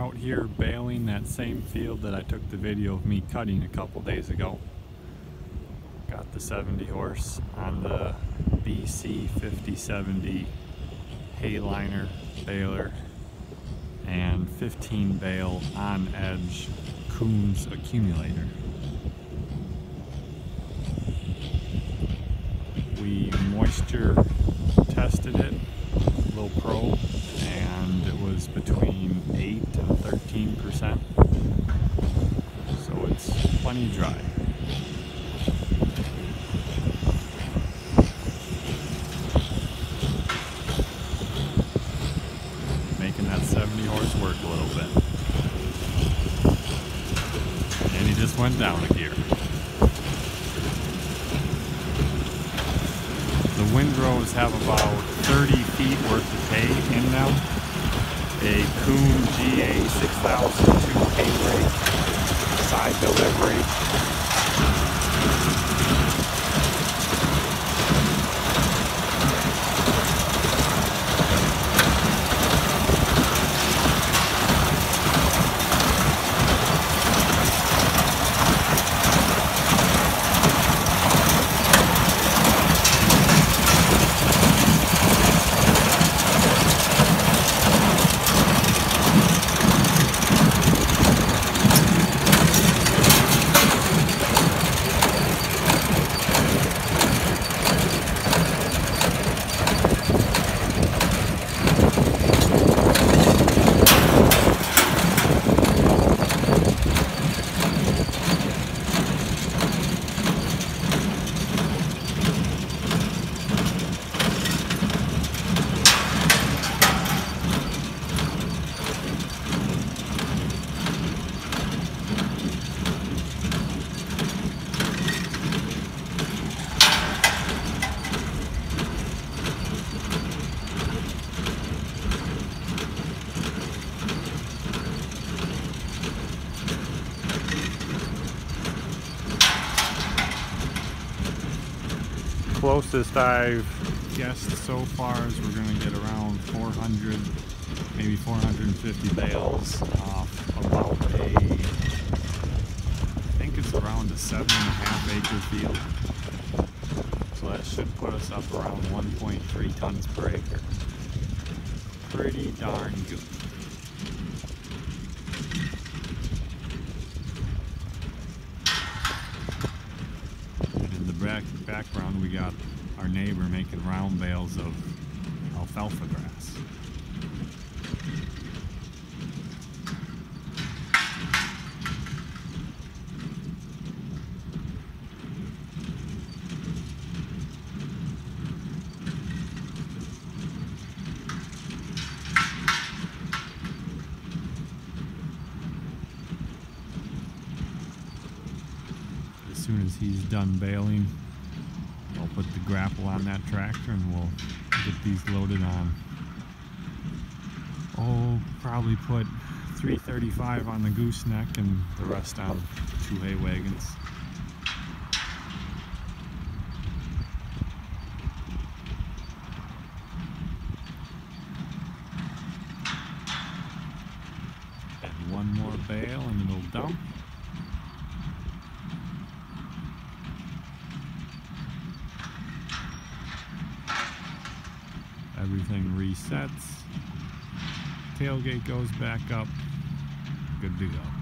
out here baling that same field that I took the video of me cutting a couple days ago. Got the 70 horse on the BC 5070 Hayliner baler and 15 bale on edge Kuhns accumulator. We moisture tested it, low probe, and it was between 8 and 13%, so it's plenty dry. Making that 70 horse work a little bit. And he just went down a gear. The windrows have about 30 feet worth of hay in them. A Kuhns GA 6002 hay rake, side delivery. Closest I've guessed so far is we're going to get around 400, maybe 450 bales off about I think it's around a 7.5 acre field. So that should put us up around 1.3 tons per acre. Pretty darn good. Background, we got our neighbor making round bales of alfalfa grass. As soon as he's done baling, I'll put the grapple on that tractor and we'll get these loaded on. Oh, probably put 335 on the gooseneck and the rest on 2 hay wagons. And one more bale and it'll dump. Everything resets, tailgate goes back up, good to go.